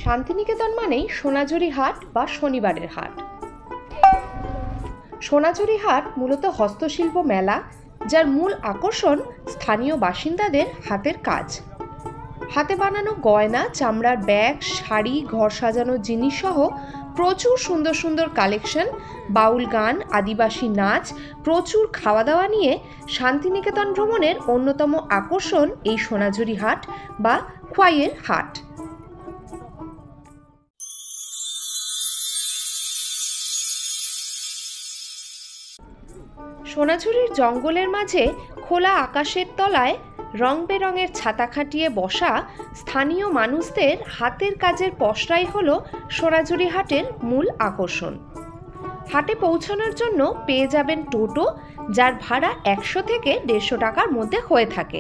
শান্তিনিকেতন মানেই সোনাঝুরি হাট বা শনিবারের হাট। সোনাঝুরি হাট মূলত হস্তশিল্প মেলা, যার মূল আকর্ষণ স্থানীয় বাসিন্দাদের হাতের কাজ। হাতে বানানো গয়না, চামড়ার ব্যাগ, শাড়ি, ঘর সাজানোর জিনিস সহ প্রচুর সুন্দর সুন্দর কালেকশন, বাউল গান, আদিবাসী নাচ, প্রচুর খাওয়া দাওয়া নিয়ে শান্তিনিকেতন ভ্রমণের অন্যতম আকর্ষণ এই সোনাঝুরি হাট বা খোয়াইয়ের হাট। সোনাঝুরির জঙ্গলের মাঝে খোলা আকাশের তলায় রং বেরঙের ছাতা খাটিয়ে বসা স্থানীয় মানুষদের হাতের কাজের পসরাই হলো সোনাঝুরি হাটের মূল আকর্ষণ। হাটে পৌঁছানোর জন্য পেয়ে যাবেন টোটো, যার ভাড়া 100 থেকে 150 টাকার মধ্যে হয়ে থাকে।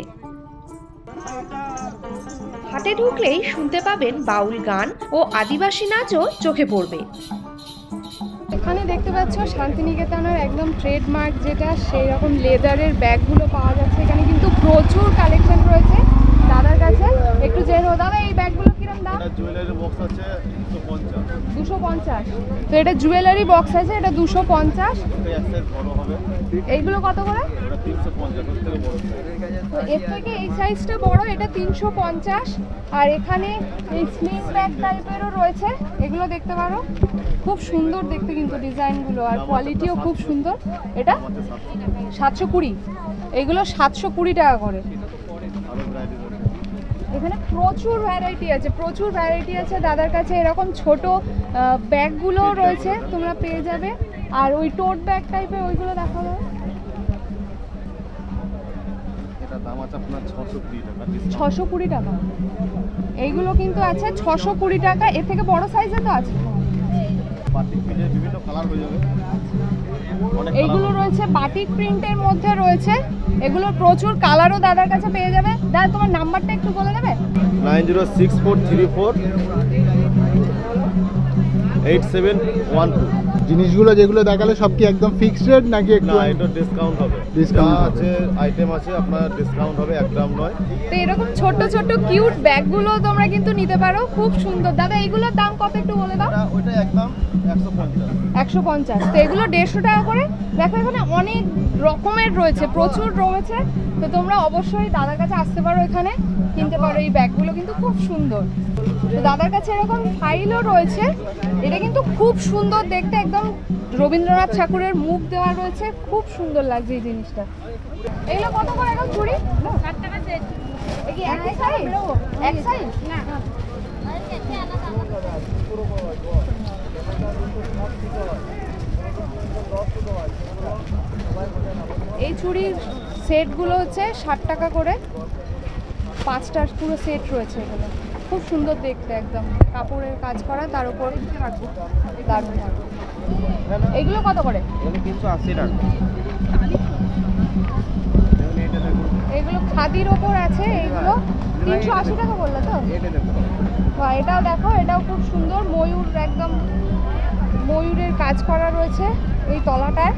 হাটে ঢুকলেই শুনতে পাবেন বাউল গান ও আদিবাসী নাচও চোখে পড়বে। এখানে দেখতে পাচ্ছ শান্তিনিকেতনের একদম ট্রেডমার্ক যেটা, সেই রকম লেদারের ব্যাগগুলো পাওয়া যাচ্ছে। এখানে কিন্তু প্রচুর কালেকশন রয়েছে দাদার কাছে। একটু জেনে দাদা, এই ব্যাগগুলো কিরকম দাম? জুয়েলারি বক্স আছে 250। তো এটা জুয়েলারি বক্স আছে, এটা 250। এইগুলো কত করে? তো এর থেকে এই সাইজটা বড়, এটা 350। আর এখানে এই স্লিং ব্যাগ টাইপেরও রয়েছে, এগুলো দেখতে পারো। খুব সুন্দর দেখতে কিন্তু ডিজাইনগুলো, আর কোয়ালিটিও খুব সুন্দর। এটা 720, এইগুলো 720 টাকা করে। এখানে প্রচুর ভ্যারাইটি আছে দাদার কাছে। এরকম ছোট ব্যাগগুলো রয়েছে, তোমরা পেয়ে যাবে। আর ওই টোট ব্যাগ টাইপের ওইগুলো দেখাবো। এটা দাম আছে আপনার 620 টাকা। এইগুলো কিন্তু আছে 620 টাকা। এর থেকে বড় সাইজে তো আছে। বাটিক প্রিন্টের বিভিন্ন কালার হয়ে যাবে। এইগুলো রয়েছে বাটিক প্রিন্টের মধ্যে রয়েছে, এগুলো প্রচুর কালারও দাদার কাছে পেয়ে যাবে। দাদা, তোমার নাম্বারটা একটু বলে দেবে? 9064348712। জিনিসগুলো যেগুলো দেখালে সব কি একদম ফিক্সড রেট নাকি একটু এটা ডিসকাউন্ট হবে? ডিসকাউন্ট আছে, আইটেম আছে, আপনার ডিসকাউন্ট হবে, একদম নয়। তো এরকম ছোট ছোট কিউট ব্যাগগুলো তোমরা কিন্তু নিতে পারো, খুব সুন্দর। দাদা, এইগুলোর দাম কত একটু বলে দাও? ওইটা একদম 150। তো এগুলো 150 টাকা করে। দেখো এখানে অনেক রকমের রয়েছে, প্রচুর রয়েছে। তো তোমরা অবশ্যই দাদার কাছে আসতে পারো, এখানে কিনতে পারো। এই ব্যাগগুলো কিন্তু খুব সুন্দর। তো দাদার কাছে এরকম ফাইলও রয়েছে, এটা কিন্তু খুব সুন্দর দেখতে, একদম রবীন্দ্রনাথ ঠাকুরের মুখ দেওয়া রয়েছে, খুব সুন্দর লাগছে এই জিনিসটা। এগুলো কত করে এখন চুড়ি? 60 টাকা সেট। এই কি এক সাইজ? এক সাইজ না, এই চুড়ির সেটগুলো হচ্ছে 60 টাকা করে। 5টার পুরো সেট রয়েছে। এগুলো খুব সুন্দর দেখতে, একদম কাপড়ের কাজ করা, তার উপর দারুণ। এগুলো কত করে? 380 টাকা। এগুলো খাদির ওপর আছে, এগুলো 380 টাকা বললো তো? এটাও দেখো, এটাও খুব সুন্দর। ময়ূর, একদম ময়ূরের কাজ করা রয়েছে এই তলাটায়,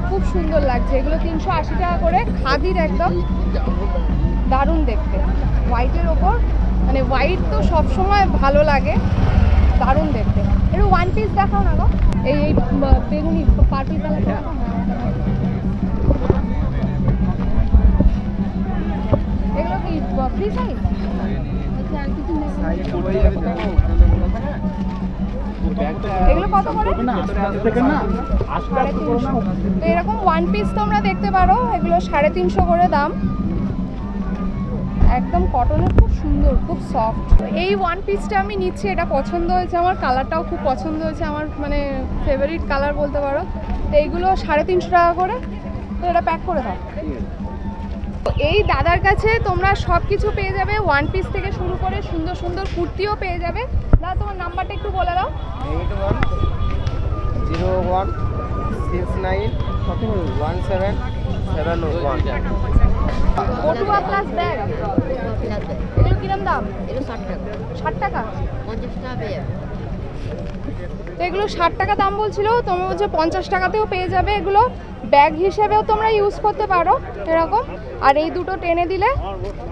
খুব সুন্দর লাগছে। এগুলো 380 টাকা করে, খাদির, একদম দারুণ দেখতে। হোয়াইটের ওপর, মানে হোয়াইট তো সবসময় ভালো লাগে, দারুণ দেখতে। একটু ওয়ান পিস দেখাও না গো, এই বেগুনি পার্পল কালারটা দেখাও না। এগুলো কি ফ্রি সাইজ? এগুলো কত করে? 350। তো এরকম ওয়ান পিস তোমরা দেখতে পারো, এগুলো 350 করে দাম। একদম কটনের, খুব সুন্দর, খুব সফট। এই ওয়ান পিসটা আমি নিচ্ছি, এটা পছন্দ হয়েছে আমার, কালারটাও খুব পছন্দ হয়েছে আমার, মানে ফেভারিট কালার বলতে পারো। তো এইগুলো 350 টাকা করে। তো এটা প্যাক করে দাও। এই দাদার কাছে তোমরা সব কিছু পেয়ে যাবে, ওয়ান পিস থেকে শুরু করে সুন্দর সুন্দর কুর্তিও পেয়ে যাবে। দাদা, তোমার নাম্বারটা একটু বলে দাও। 8101691771। পটুয়া প্লাস ব্যাগ, এগুলো কিরম দাম? এগুলো 60 টাকা। 60 টাকা? 50 টাকা পেয়ে যাবে। তো এগুলো 60 টাকা দাম বলছিল, তোমরা বলছো 50 টাকাতেও পেয়ে যাবে। এগুলো ব্যাগ হিসেবেও তোমরা ইউজ করতে পারো এরকম। আর এই দুটো টেনে দিলে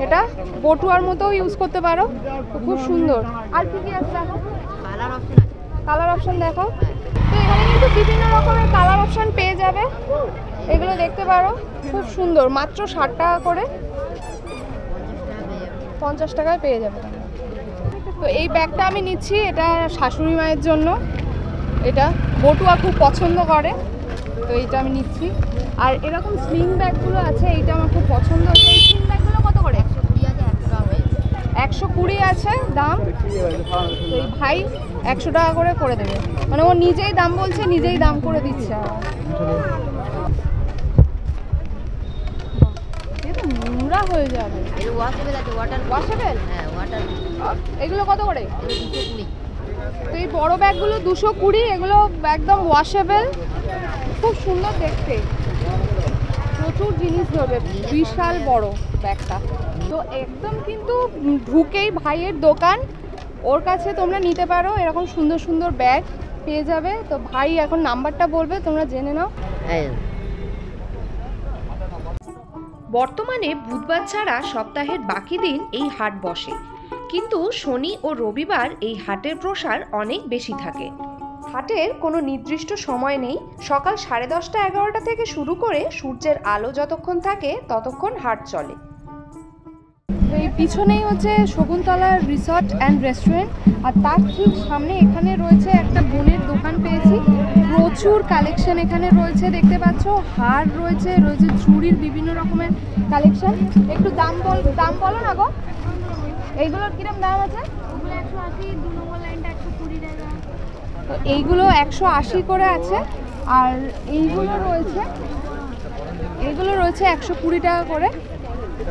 এটা বটুয়ার মতো ইউজ করতে পারো, খুব সুন্দর। আর কি কি আছে দেখো, কালার অপশন দেখো। তো এখানে কিন্তু বিভিন্ন রকমের কালার অপশন পেয়ে যাবে, এগুলো দেখতে পারো, খুব সুন্দর। মাত্র 60 টাকা করে, 50 টাকায় পেয়ে যাবে। তো এই ব্যাগটা আমি নিচ্ছি, এটা শাশুড়ি মায়ের জন্য, এটা বটুয়া খুব পছন্দ করে, তো এইটা আমি নিচ্ছি। আর এরকম স্লিং ব্যাগগুলো আছে, এইটা আমার খুব পছন্দ হচ্ছে। এই স্লিং ব্যাগগুলো কত করে? 120 আছে দাম। তো এই ভাই 100 টাকা করে দেবে, মানে ও নিজেই দাম বলছে, নিজেই দাম করে দিচ্ছে। নোংরা হয়ে যাবে। ওয়াশেবেল, এগুলো কত করে? তো এই বড় ব্যাগগুলো 220, এগুলো একদম ওয়াশেবেল, খুব সুন্দর দেখতে, প্রচুর জিনিস ধরবে, বিশাল বড় ব্যাগটা। তো একদম কিন্তু ঢুকেই ভাইয়ের দোকান, ওর কাছে তোমরা নিতে পারো, এরকম সুন্দর সুন্দর ব্যাগ পেয়ে যাবে। তো ভাই এখন নাম্বারটা বলবে, তোমরা জেনে নাও। বর্তমানে বুধবার ছাড়া সপ্তাহের বাকি দিন এই হাট বসে, কিন্তু শনি ও রবিবার এই হাটের প্রসার অনেক বেশি থাকে। হাটের কোনো নির্দিষ্ট সময় নেই, সকাল 10:30-11টা থেকে শুরু করে সূর্যের আলো যতক্ষণ থাকে ততক্ষণ হাট চলে। এই পিছনেই হচ্ছে শকুন্তলা রিসর্ট অ্যান্ড রেস্টুরেন্ট, আর তার ঠিক সামনে এখানে রয়েছে একটা বোনের দোকান পেয়েছি, প্রচুর কালেকশন এখানে রয়েছে, দেখতে পাচ্ছ, হার রয়েছে চুড়ির বিভিন্ন রকমের কালেকশন। একটু দাম বলো না গো, এইগুলোর কিরম দাম আছে? 180, 2 নম্বর লাইনটা 120 টাকা। তো এইগুলো 180 করে আছে, আর এইগুলো রয়েছে 120 টাকা করে।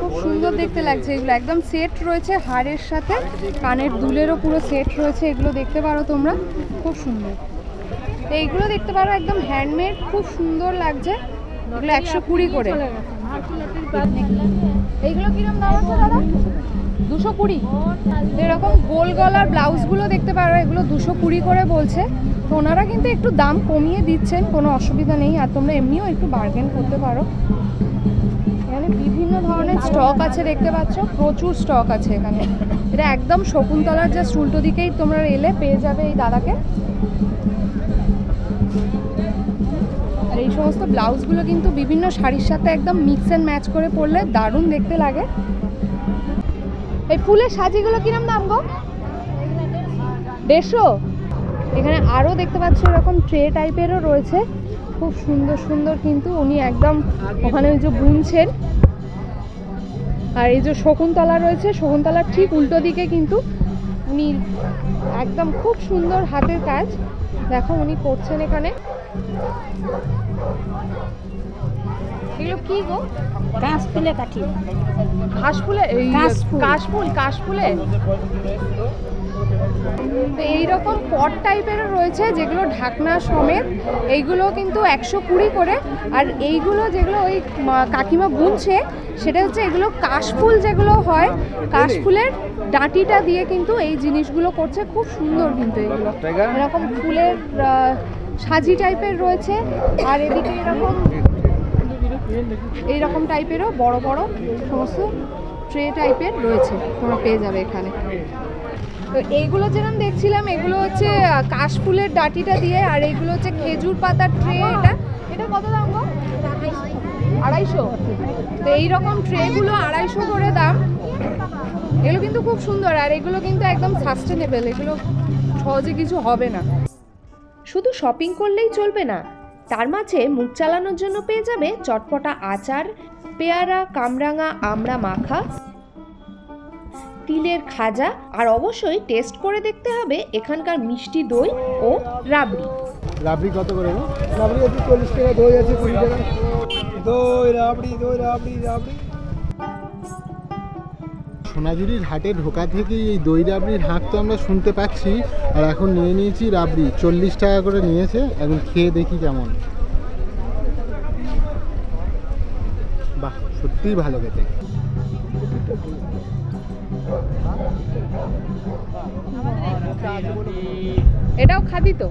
খুব সুন্দর দেখতে লাগছে, এগুলো একদম সেট রয়েছে, হাড়ের সাথে কানের দুলেরও পুরো সেট রয়েছে, এগুলো দেখতে পারো তোমরা, খুব সুন্দর। তো এইগুলো দেখতে পারো একদম হ্যান্ডমেড, খুব সুন্দর লাগছে, এগুলো 120 করে। এইগুলো কিরম দাম আছে দাদা? 220। এরকম গোল গলার ব্লাউজগুলো দেখতে পারো, এগুলো 220 করে বলছে। তো ওনারা কিন্তু একটু দাম কমিয়ে দিচ্ছেন, কোনো অসুবিধা নেই, আর তোমরা এমনিও একটু বার্গেন করতে পারো। এখানে বিভিন্ন ধরনের স্টক আছে, দেখতে পাচ্ছ, প্রচুর স্টক আছে এখানে। এটা একদম শকুন্তলার জাস্ট উল্টো দিকেই তোমরা এলে পেয়ে যাবে এই দাদাকে। আর এই সমস্ত ব্লাউজগুলো কিন্তু বিভিন্ন শাড়ির সাথে একদম মিক্স অ্যান্ড ম্যাচ করে পরলে দারুণ দেখতে লাগে। এই ফুলের সাজিগুলো কিরম দাম গো? 150। এখানে আরও দেখতে পাচ্ছ এরকম ট্রে টাইপেরও রয়েছে, খুব সুন্দর সুন্দর, কিন্তু উনি একদম ওখানে ওই যে বুনছেন। আর এই যে শকুন্তলা রয়েছে, শকুন্তলার ঠিক উল্টো দিকে কিন্তু উনি একদম খুব সুন্দর হাতের কাজ, দেখো উনি করছেন এখানে। এগুলো কি গো? কাশফুলে কাঠি, কাশফুলে, কাশফুলে। তো এইরকম পট টাইপেরও রয়েছে, যেগুলো ঢাকনা সমেত, এইগুলো কিন্তু 120 করে। আর এইগুলো যেগুলো ওই কাকিমা বুনছে, সেটা হচ্ছে এগুলো কাশফুল যেগুলো হয়, কাশফুলের ডাঁটিটা দিয়ে কিন্তু এই জিনিসগুলো করছে, খুব সুন্দর কিন্তু এগুলো। এরকম ফুলের সাজি টাইপের রয়েছে, আর এদিকে এইরকম টাইপেরও বড় বড় সমস্ত ট্রে টাইপের রয়েছে, তোমরা পেয়ে যাবে এখানে। তো এইগুলো যেরকম দেখছিলাম, এগুলো হচ্ছে কাশফুলের ডাঁটিটা দিয়ে, আর এইগুলো হচ্ছে খেজুর পাতার ট্রে। এটা কত দাম গো? 250। তো এইরকম ট্রেগুলো 250 করে দাম। এগুলো কিন্তু খুব সুন্দর, আর এগুলো কিন্তু একদম সাস্টেনেবল, এগুলো সহজে কিছু হবে না। শুধু শপিং করলেই চলবে না, তার মাঝে মুখ চালানোর জন্য পেয়ে যাবে চটপটা আচার, পেয়ারা, কামরাঙা, আমড়া মাখা, তিলের খাজা, আর অবশ্যই টেস্ট করে দেখতে হবে এখানকার মিষ্টি দই ও রাবড়ি। রাবড়ি কত করে? রাবড়ি আছে 40 টাকা, দই আছে 20 টাকা। দই রাবড়ি। সোনাঝুরির হাটে ঢোকা থেকেই এই দই রাবড়ির হাঁক তো আমরা শুনতে পাচ্ছি, আর এখন নিয়ে নিয়েছি রাবড়ি, 40 টাকা করে নিয়েছে। এখন খেয়ে দেখি কেমন। বাহ, সত্যিই ভালো খেতে। এটাও খাদি তো,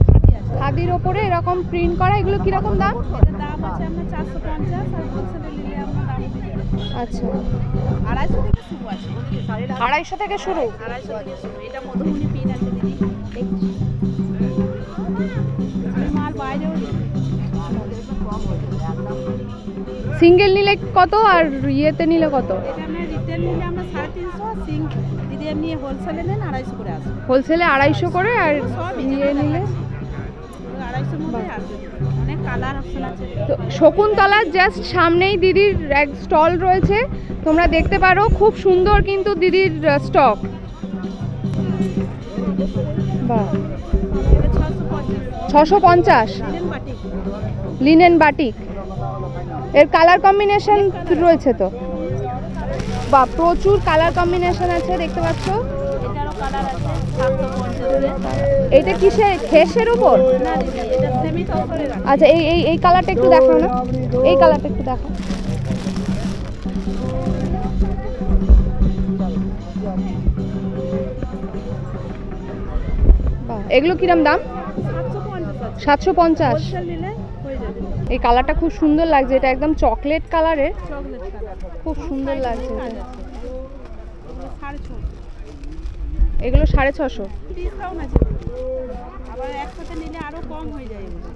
খাদির ওপরে এরকম প্রিন্ট করা, এগুলো কিরকম দাম? দাম আছে আপনার 450 আর হোলসেলে নিলে আমরা দাম দিই। আচ্ছা, 250 থেকে শুরু আছে। 250 থেকে শুরু। 250 থেকে শুরু। এটা মধুবনী পিন আছে দিদি। আমি মাল বাইরেও দিই। সিঙ্গেল নিলে কত আর ইয়েতে নিলে কত? এটা আমরা রিটেল নিলে আমরা 350, দিদি এমনি হোলসেলে নেন 250 করে আসবে। হোলসেলে 250 করে আর সব ইয়ে নিলে 250 এর মধ্যে আসবে। অনেক কালার অপশন আছে। তো শকুন্তলার জাস্ট সামনেই দিদির এক স্টল রয়েছে, তোমরা দেখতে পারো। খুব সুন্দর কিন্তু দিদির স্টক। বাহ, এটা 650 650 লিনেন বাটিক। Linen batik. এর কালার কম্বিনেশন রয়েছে তো? বা প্রচুর কালার কম্বিনেশন আছে, দেখতে পাচ্ছ। এটারও কালার আছে 750 এর। এইটা কিসের, খেসের উপর? না দিদি, এটা সেমি টপরে রাখা। আচ্ছা, এই এই এই কালারটা একটু দেখাও না, এই কালারটা একটু দেখাও। বাহ, এগুলো কিরম দাম? 750। হোলসেল নিলে হয়ে যাবে। এই কালারটা খুব সুন্দর লাগছে, এটা একদম চকলেট কালারের, চকলেট কালার। খুব সুন্দর লাগছে এটা। 650। এগুলো 650। ডিসকাউন্ট আছে। আবার একসাথে নিলে আরো কম হয়ে যায় এগুলো।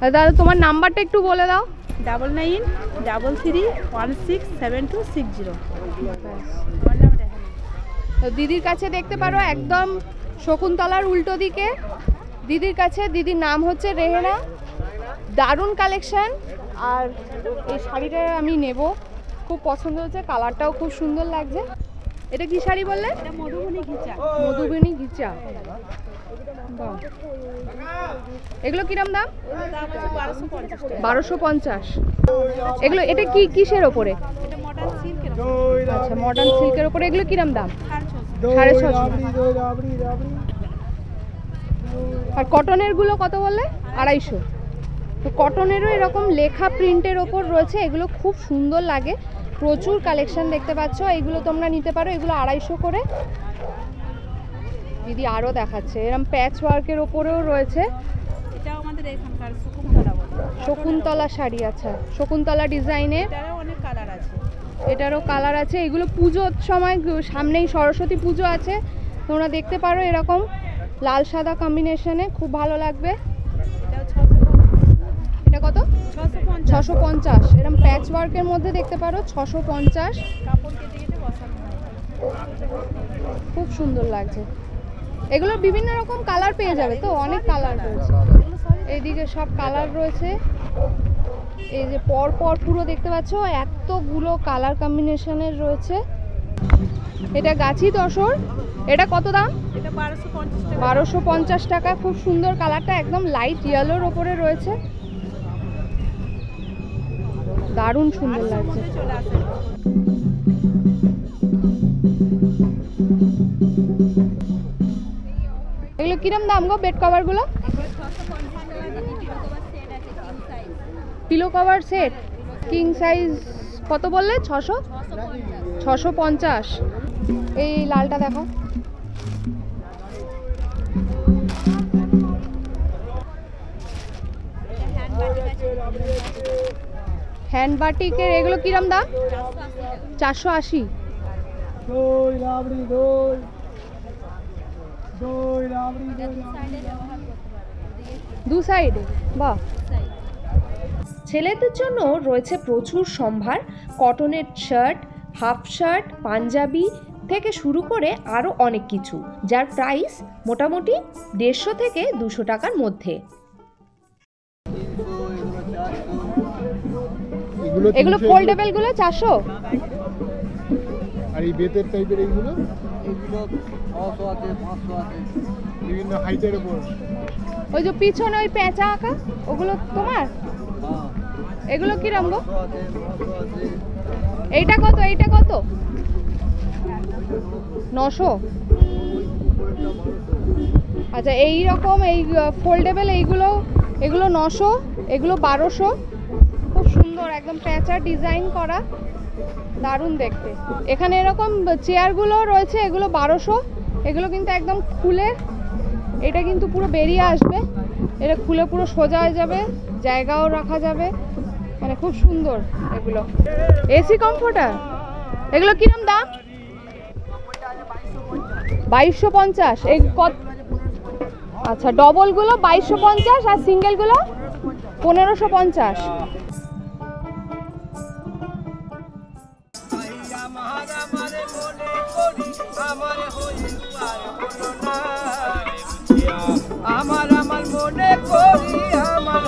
আর দাদা তোমার নাম্বারটা একটু বলে দাও। 9933167260। তো দিদির কাছে দেখতে পারো একদম শকুন্তলার উল্টো দিকে দিদির কাছে। দিদির নাম হচ্ছে রেহেনা। দারুণ কালেকশন। আর এই শাড়িটা আমি নেব, খুব পছন্দ হচ্ছে, কালারটাও খুব সুন্দর লাগছে। এটা কি শাড়ি বললে? এটা মধুবনী ঘিচা। মধুবনী ঘিচা। বাহ, এগুলো কিরম দাম? দাম আছে 1250 টাকা। 1250। এগুলো, এটা কি কিসের ওপরে? এটা মডার্ন সিল্কের। আচ্ছা, মডার্ন সিল্কের ওপরে। এগুলো কিরম দাম? 650। 650। আর কটনের গুলো কত বললে? 250। তো কটনেরও এরকম লেখা প্রিন্টের ওপর রয়েছে, এগুলো খুব সুন্দর লাগে। প্রচুর কালেকশন দেখতে পাচ্ছ, এগুলো তোমরা নিতে পারো। এগুলো 250 করে। দিদি আরও দেখাচ্ছে, এরকম প্যাচ ওয়ার্কের ওপরেও রয়েছে। এটাও আমাদের এখানকার শকুন্তলা বলে। শকুন্তলা শাড়ি। আচ্ছা, শকুন্তলা ডিজাইনের। এটারও অনেক কালার আছে। এটারও কালার আছে। এগুলো পুজোর সময়, সামনেই সরস্বতী পুজো আছে, তোমরা দেখতে পারো এরকম লাল সাদা কম্বিনেশনে, খুব ভালো লাগবে। এটাও 650। এটা কত? 650। 650। এরকম প্যাচ ওয়ার্কের মধ্যে দেখতে পারো 650। কাপড় কেটে কেটে বসানো হয়। খুব সুন্দর লাগছে। এগুলোর বিভিন্ন রকম কালার পেয়ে যাবে তো, অনেক কালার রয়েছে। এইদিকে সব কালার রয়েছে। এই যে পর পর পুরো দেখতে পাচ্ছ এতগুলো কালার কম্বিনেশনের রয়েছে। এটা গাছি তসর। এটা কত দাম? এটা 1250 টাকা। 1250 টাকা। খুব সুন্দর কালারটা, একদম লাইট ইয়েলোর ওপরে রয়েছে, দারুণ সুন্দর লাগছে। চলে আসে। এগুলো কিরম দাম গো, বেড কভার গুলো? Pillow cover set king size কত বললে? 650। এই লালটা দেখো। হ্যান্ড বাটিকের এগুলো কিরম দাম? 480। দই রাবড়ি দই দই রাবড়ি দই। দু সাইডে। বাহ। ছেলেদের জন্য রয়েছে প্রচুর সম্ভার। কটনের শার্ট, হাফ শার্ট, পাঞ্জাবি থেকে শুরু করে আরও অনেক কিছু, যার প্রাইস মোটামুটি 150 থেকে 200 টাকার মধ্যে। এগুলো ফোল্ডেবল গুলো 400। আর এই বেতের টাইপের এইগুলো এগুলো 600 আছে, 500 আছে, বিভিন্ন হাইটের উপর। ওই যে পিছনে ওই পেঁচা আঁকা, ওগুলো তোমার? এগুলো কিরম গো? এইটা কত? এইটা কত? 900। আচ্ছা, এই রকম এই ফোল্ডেবল এইগুলো, এগুলো 900, এগুলো 1200। খুব সুন্দর সুন্দর, একদম প্যাঁচা ডিজাইন করা, দারুণ দেখতে। এখানে এরকম চেয়ারগুলো রয়েছে, এগুলো 1200। এগুলো কিন্তু একদম খুলে, এটা কিন্তু পুরো বেরিয়ে আসবে, এটা খুলে পুরো সোজা হয়ে যাবে, জায়গাও রাখা যাবে, মানে খুব সুন্দর এগুলো। এসি কমফোর্টার, এগুলো কিরম দাম? 2250। এই কত? আচ্ছা, ডবলগুলো 2250 আর সিঙ্গেলগুলো 1550। আমার আমার মনে করি আমার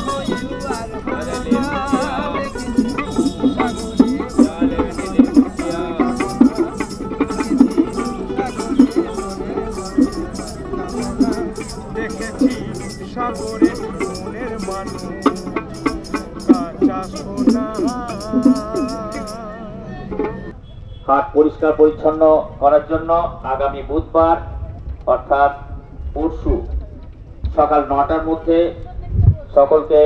দেখেছি সাগরে মনের মানুষ কাঁচা সোনা। হাট পরিষ্কার পরিচ্ছন্ন করার জন্য আগামী বুধবার অর্থাৎ পরশু সকাল 9টার মধ্যে সকলকে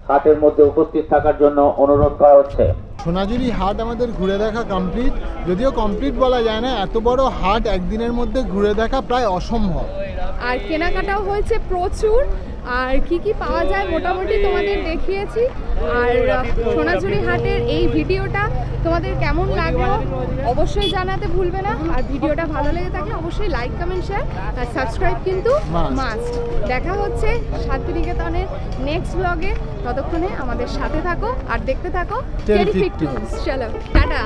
হাটের মধ্যে উপস্থিত থাকার জন্য অনুরোধ করা হচ্ছে। সোনাঝুরি হাট আমাদের ঘুরে দেখা কমপ্লিট, যদিও কমপ্লিট বলা যায় না, এত বড় হাট একদিনের মধ্যে ঘুরে দেখা প্রায় অসম্ভব। আর কেনাকাটাও হয়েছে প্রচুর, আর কি কি পাওয়া যায় মোটামুটি তোমাদের দেখিয়েছি। আর সোনাঝুরি হাটের এই ভিডিওটা তোমাদের কেমন লাগলো অবশ্যই জানাতে ভুলবে না। আর ভিডিওটা ভালো লেগে থাকলে অবশ্যই লাইক, কমেন্ট, শেয়ার আর সাবস্ক্রাইব কিন্তু মাস্ট। দেখা হচ্ছে শান্তিনিকেতনের নেক্সট ব্লগে। ততক্ষণে আমাদের সাথে থাকো আর দেখতে থাকো টেরিফিক টুলস। চলো টাটা।